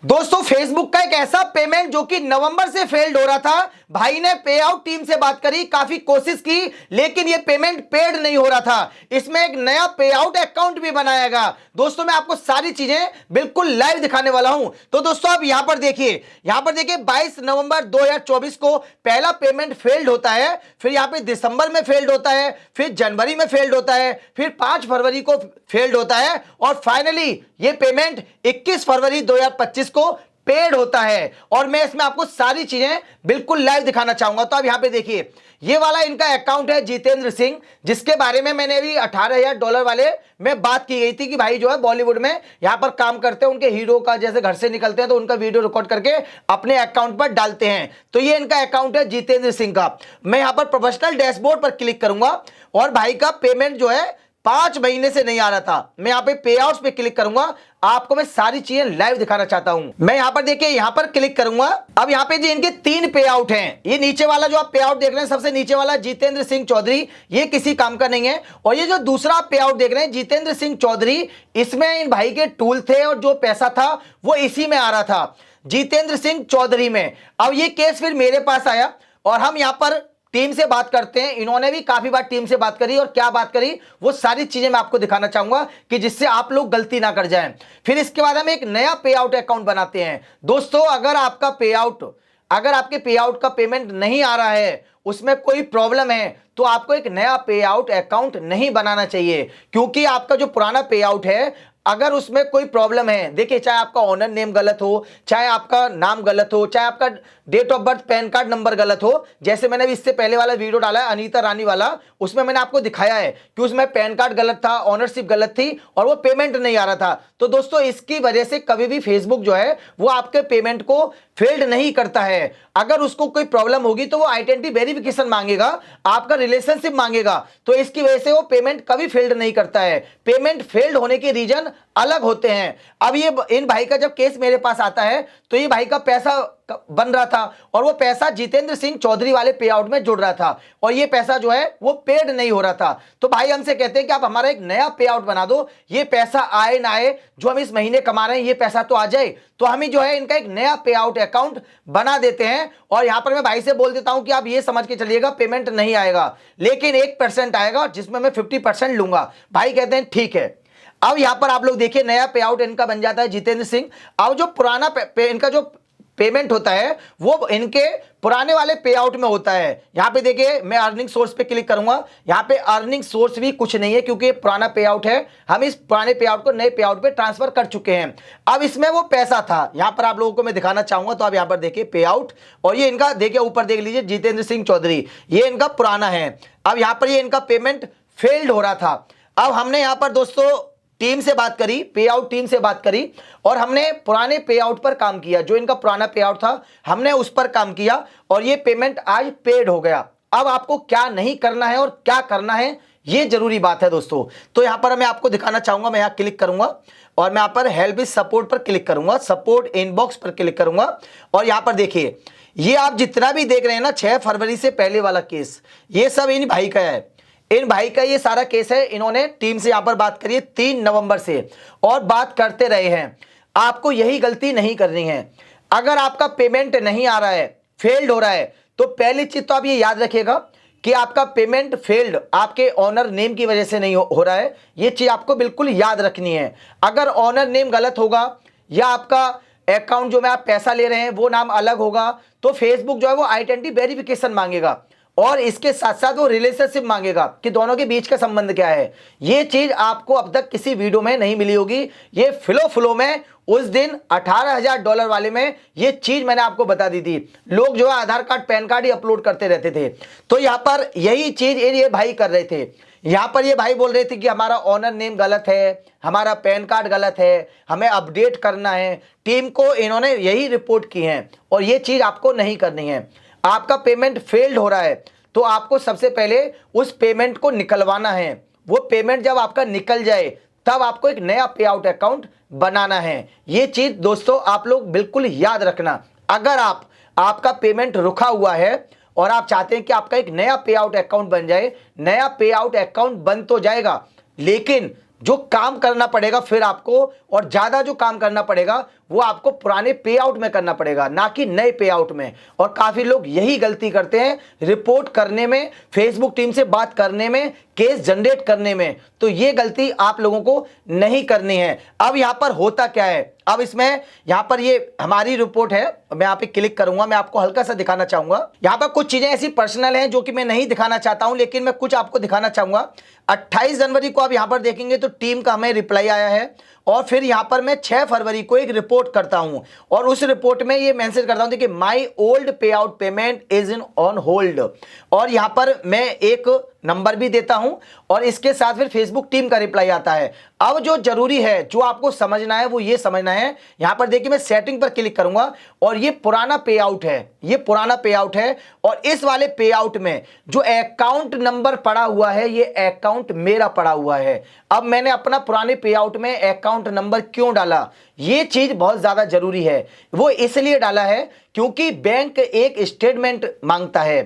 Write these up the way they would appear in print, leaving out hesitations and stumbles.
दोस्तों फेसबुक का एक ऐसा पेमेंट जो कि नवंबर से फेल्ड हो रहा था, भाई ने पे आउट टीम से बात करी, काफी कोशिश की, लेकिन ये पेमेंट पेड नहीं हो रहा था। इसमें एक नया पे आउट अकाउंट भी बनाएगा। दोस्तों मैं आपको सारी चीजें बिल्कुल लाइव दिखाने वाला हूं। तो दोस्तों आप यहां पर देखिए, 22 नवंबर 2024 को पहला पेमेंट फेल्ड होता है, फिर यहां पे दिसंबर में फेल्ड होता है, फिर जनवरी में फेल्ड होता है, फिर 5 फरवरी को फेल्ड होता है और फाइनली ये पेमेंट 21 फरवरी 2025 को पेड होता है। और मैं इसमें आपको सारी चीजें बिल्कुल लाइव दिखाना चाहूंगा। तो आप यहां पे देखिए, ये वाला इनका अकाउंट है जितेंद्र सिंह, जिसके बारे में मैंने अभी $18,000 वाले में बात की गई थी कि भाई जो है बॉलीवुड में यहां पर काम करते हैं, उनके हीरो का जैसे घर से निकलते हैं तो उनका वीडियो रिकॉर्ड करके अपने अकाउंट पर डालते हैं। तो ये इनका अकाउंट है जितेंद्र सिंह का। मैं यहां पर प्रोफेशनल डैशबोर्ड पर क्लिक करूंगा और भाई का पेमेंट जो है 5 महीने से नहीं आ रहा था। मैं यहां पे पे आउट्स पे क्लिक करूंगा, आपको मैं सारी चीजें लाइव दिखाना चाहता हूं। मैं यहां पर देखिए, यहां पर क्लिक करूंगा। अब यहां पे जी इनके 3 पे आउट हैं। ये नीचे वाला जो आप पे आउट देख रहे हैं, सबसे नीचे वाला जितेंद्र सिंह चौधरी, ये किसी काम का नहीं है। और ये जो दूसरा पे आउट देख रहे हैं जितेंद्र सिंह चौधरी, इसमें इन भाई के टूल थे और जो पैसा था वो इसी में आ रहा था, जितेंद्र सिंह चौधरी में। अब ये केस फिर मेरे पास आया और हम यहां पर टीम से बात करते हैं। इन्होंने भी काफी बार टीम से बात करी और क्या बात करी वो सारी चीजें मैं आपको दिखाना चाहूंगा कि जिससे आप लोग गलती ना कर जाएं। फिर इसके बाद हम एक नया पे आउट अकाउंट बनाते हैं। दोस्तों अगर आपका पे आउट, अगर आपके पे आउट का पेमेंट नहीं आ रहा है, उसमें कोई प्रॉब्लम है, तो आपको एक नया पे आउट अकाउंट नहीं बनाना चाहिए, क्योंकि आपका जो पुराना पे आउट है अगर उसमें कोई प्रॉब्लम है, देखिए चाहे आपका ऑनर नेम गलत हो, चाहे आपका नाम गलत हो, चाहे आपका date of birth PAN card number गलत हो, जैसे मैंने भी इससे पहले वाला वीडियो डाला है अनीता रानी वाला, उसमें मैंने आपको दिखाया है कि उसमें पैन कार्ड गलत था, ऑनरशिप गलत थी और वो पेमेंट नहीं आ रहा था। तो दोस्तों इसकी वजह से कभी भी फेसबुक जो है वो आपके पेमेंट को फेल्ड नहीं करता है। अगर उसको कोई प्रॉब्लम होगी तो वो आइडेंटिटी वेरिफिकेशन मांगेगा, आपका रिलेशनशिप मांगेगा, तो इसकी वजह से वो पेमेंट कभी फेल्ड नहीं करता है। पेमेंट फेल्ड होने के रीजन अलग होते हैं। अब ये इन भाई का जब केस मेरे पास आता है तो ये भाई का पैसा बन रहा था और वो पैसा जितेंद्र सिंह चौधरी वाले पे आउट में जुड़ रहा था और ये पैसा जो है वो पेड नहीं हो रहा था। तो भाई हमसे कहते हैं कि आप हमारा एक नया पे आउट बना दो, ये पैसा आए ना आए, जो हम इस महीने कमा रहे हैं ये पैसा तो आ जाए। तो हम ही जो है इनका एक नया पे आउट अकाउंट बना देते हैं और यहां पर मैं भाई से बोल देता हूं कि आप ये समझ के चलिएगा पेमेंट नहीं आएगा, लेकिन 1% आएगा जिसमें मैं 50% लूंगा। भाई कहते हैं ठीक है। अब यहां पर आप लोग देखिए नया पे आउट इनका बन जाता है जितेंद्र सिंह। अब जो पुराना इनका जो पेमेंट होता है वो इनके पुराने वाले पे आउट में होता है। यहां पे देखिए मैं अर्निंग सोर्स पे क्लिक करूंगा, यहां पे अर्निंग सोर्स भी कुछ नहीं है क्योंकि पुराना पे आउट है, हम इस पुराने पे आउट को नए पे आउट पे ट्रांसफर कर चुके हैं। अब इसमें वो पैसा था, यहां पर आप लोगों को मैं दिखाना चाहूंगा। तो आप यहां पर देखिए पे आउट और ये इनका देखिए ऊपर देख लीजिए जितेंद्र सिंह चौधरी, ये इनका पुराना है। अब यहां पर ये इनका पेमेंट फेल्ड हो रहा था। अब हमने यहां पर दोस्तों टीम से बात करी, पे आउट टीम से बात करी और हमने पुराने पे आउट पर काम किया, जो इनका पुराना पे आउट था हमने उस पर काम किया और ये पेमेंट आज पेड हो गया। अब आपको क्या नहीं करना है और क्या करना है ये जरूरी बात है दोस्तों। तो यहां पर मैं आपको दिखाना चाहूंगा, मैं यहां क्लिक करूंगा और मैं यहां पर हेल्प विद सपोर्ट पर क्लिक करूंगा, सपोर्ट इनबॉक्स पर क्लिक करूंगा और यहां पर देखिए ये आप जितना भी देख रहे हैं ना 6 फरवरी से पहले वाला केस, ये सब इन भाई का है। इन भाई का ये सारा केस है, इन्होंने टीम से यहां पर बात करी है 3 नवंबर से और बात करते रहे हैं। आपको यही गलती नहीं करनी है। अगर आपका पेमेंट नहीं आ रहा है, फेल्ड हो रहा है, तो पहली चीज तो आप ये याद रखिएगा कि आपका पेमेंट फेल्ड आपके ऑनर नेम की वजह से नहीं हो रहा है। ये चीज आपको बिल्कुल याद रखनी है। अगर ऑनर नेम गलत होगा या आपका अकाउंट जो में आप पैसा ले रहे हैं वो नाम अलग होगा, तो फेसबुक जो है वो आइडेंटिटी वेरिफिकेशन मांगेगा और इसके साथ साथ वो रिलेशनशिप मांगेगा कि दोनों के बीच का संबंध क्या है। ये चीज आपको अब तक किसी वीडियो में नहीं मिली होगी। ये फ्लो में उस दिन $18,000 वाले में ये चीज मैंने आपको बता दी थी। लोग जो है आधार कार्ड पैन कार्ड ही अपलोड करते रहते थे, तो यहां पर यही चीज ये भाई कर रहे थे। यहां पर ये भाई बोल रहे थे कि हमारा ऑनर नेम गलत है, हमारा पैन कार्ड गलत है, हमें अपडेट करना है। टीम को इन्होंने यही रिपोर्ट की है और ये चीज आपको नहीं करनी है। आपका पेमेंट फेल्ड हो रहा है तो आपको सबसे पहले उस पेमेंट को निकलवाना है। वो पेमेंट जब आपका निकल जाए तब आपको एक नया पे आउट अकाउंट बनाना है। ये चीज दोस्तों आप लोग बिल्कुल याद रखना। अगर आपका पेमेंट रुका हुआ है और आप चाहते हैं कि आपका एक नया पे आउट अकाउंट बन जाए, नया पे आउट अकाउंट बन तो जाएगा, लेकिन जो काम करना पड़ेगा फिर आपको, और ज्यादा जो काम करना पड़ेगा वो आपको पुराने पे आउट में करना पड़ेगा, ना कि नए पे आउट में। और काफी लोग यही गलती करते हैं, रिपोर्ट करने में, फेसबुक टीम से बात करने में, केस जनरेट करने में। तो ये गलती आप लोगों को नहीं करनी है। अब यहां पर होता क्या है, अब इसमें यहां पर ये हमारी रिपोर्ट है, मैं यहां पे क्लिक करूंगा, मैं आपको हल्का सा दिखाना चाहूंगा। यहां पर कुछ चीजें ऐसी पर्सनल हैं जो कि मैं नहीं दिखाना चाहता हूं, लेकिन मैं कुछ आपको दिखाना चाहूंगा। 28 जनवरी को आप यहां पर देखेंगे तो टीम का हमें रिप्लाई आया है, और फिर यहां पर मैं 6 फरवरी को एक रिपोर्ट करता हूं, और उस रिपोर्ट में ये मेंशन करता हूं, देखिए माय ओल्ड पे out payment is in on hold, और यहां पर मैं एक नंबर भी देता हूं, और इसके साथ फिर फेसबुक टीम का रिप्लाई आता है। अब जो जरूरी है, जो आपको समझना है, वो ये समझना है, यहां पर देखिए मैं सेटिंग पर क्लिक करूंगा, और ये पुराना पे आउट है, ये पुराना पे आउट है, और इस वाले पे आउट में जो अकाउंट नंबर पड़ा हुआ है, ये अकाउंट मेरा पड़ा हुआ है। अब मैंने अपना पुराने पे आउट में अकाउंट नंबर क्यों डाला, ये चीज बहुत ज्यादा जरूरी है। वो इसलिए डाला है क्योंकि बैंक एक स्टेटमेंट मांगता है,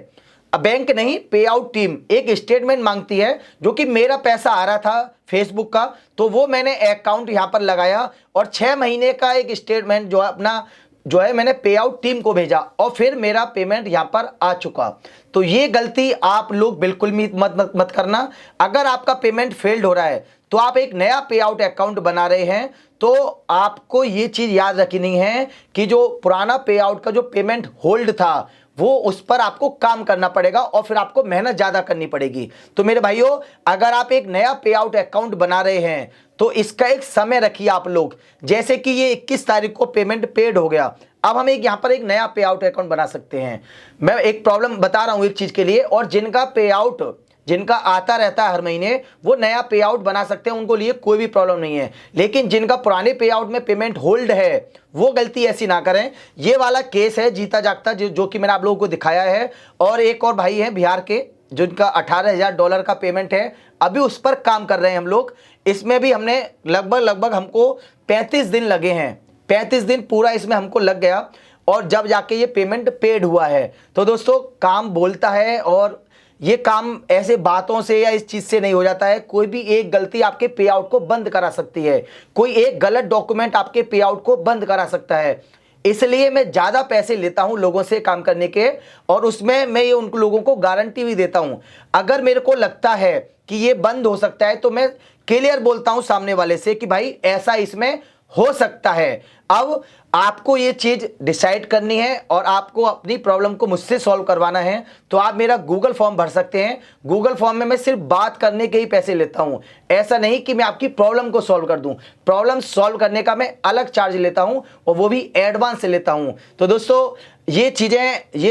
बैंक नहीं, पे आउट टीम एक स्टेटमेंट मांगती है, जो कि मेरा पैसा आ रहा था फेसबुक का, तो वो मैंने अकाउंट यहां पर लगाया, और 6 महीने का एक स्टेटमेंट जो है अपना जो है मैंने पे आउट टीम को भेजा, और फिर मेरा पेमेंट यहां पर आ चुका। तो ये गलती आप लोग बिल्कुल भी मत करना। अगर आपका पेमेंट फेल्ड हो रहा है, तो आप एक नया पे आउट अकाउंट बना रहे हैं, तो आपको ये चीज याद रखनी है कि जो पुराना पे आउट का जो पेमेंट होल्ड था, वो उस पर आपको काम करना पड़ेगा, और फिर आपको मेहनत ज्यादा करनी पड़ेगी। तो मेरे भाइयों, अगर आप एक नया पे आउट अकाउंट बना रहे हैं, तो इसका एक समय रखिए आप लोग। जैसे कि ये 21 तारीख को पेमेंट पेड हो गया, अब हम एक यहां पर एक नया पे आउट अकाउंट बना सकते हैं। मैं एक प्रॉब्लम बता रहा हूं एक चीज के लिए, और जिनका पे आउट जिनका आता रहता है हर महीने, वो नया पे आउट बना सकते हैं, उनको लिए कोई भी प्रॉब्लम नहीं है। लेकिन जिनका पुराने पे आउट में पेमेंट होल्ड है, वो गलती ऐसी ना करें। ये वाला केस है जीता जागता, जो कि मैंने आप लोगों को दिखाया है। और एक और भाई है बिहार के, जिनका $18,000 का पेमेंट है, अभी उस पर काम कर रहे हैं हम लोग। इसमें भी हमने लगभग हमको 35 दिन लगे हैं, 35 दिन पूरा इसमें हमको लग गया, और जब जाके ये पेमेंट पेड हुआ है। तो दोस्तों, काम बोलता है, और ये काम ऐसे बातों से या इस चीज से नहीं हो जाता है। कोई भी एक गलती आपके पे आउट को बंद करा सकती है, कोई एक गलत डॉक्यूमेंट आपके पे आउट को बंद करा सकता है। इसलिए मैं ज्यादा पैसे लेता हूं लोगों से काम करने के, और उसमें मैं ये उन लोगों को गारंटी भी देता हूं। अगर मेरे को लगता है कि ये बंद हो सकता है, तो मैं क्लियर बोलता हूं सामने वाले से कि भाई ऐसा इसमें हो सकता है। अब आपको ये चीज डिसाइड करनी है, और आपको अपनी प्रॉब्लम को मुझसे सॉल्व करवाना है, तो आप मेरा गूगल फॉर्म भर सकते हैं। गूगल फॉर्म में मैं सिर्फ बात करने के ही पैसे लेता हूं, ऐसा नहीं कि मैं आपकी प्रॉब्लम को सॉल्व कर दूं। प्रॉब्लम सॉल्व करने का मैं अलग चार्ज लेता हूं, और वो भी एडवांस से लेता हूं। तो दोस्तों, ये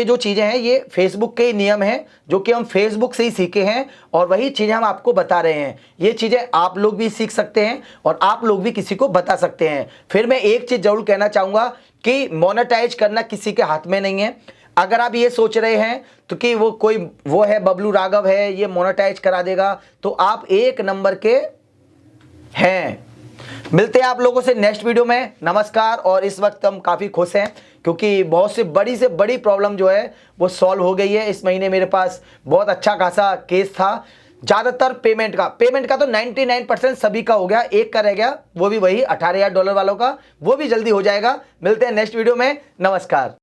जो चीजें हैं, ये फेसबुक के नियम हैं, जो कि हम फेसबुक से ही सीखे हैं, और वही चीजें हम आपको बता रहे हैं। ये चीजें आप लोग भी सीख सकते हैं, और आप लोग भी किसी को बता सकते हैं। फिर मैं एक चीज जरूर कहना चाहूंगा कि मोनेटाइज करना किसी के हाथ में नहीं है। अगर आप ये सोच रहे हैं तो कि वो है बबलू राघव है, ये मोनेटाइज करा देगा, तो आप एक नंबर के हैं। मिलते हैं आप लोगों से नेक्स्ट वीडियो में। नमस्कार। और इस वक्त हम काफ़ी खुश हैं, क्योंकि बहुत से बड़ी प्रॉब्लम जो है वो सॉल्व हो गई है। इस महीने मेरे पास बहुत अच्छा खासा केस था। ज़्यादातर पेमेंट का तो 99% सभी का हो गया, एक का रह गया, वो भी वही $18,000 वालों का, वो भी जल्दी हो जाएगा। मिलते हैं नेक्स्ट वीडियो में। नमस्कार।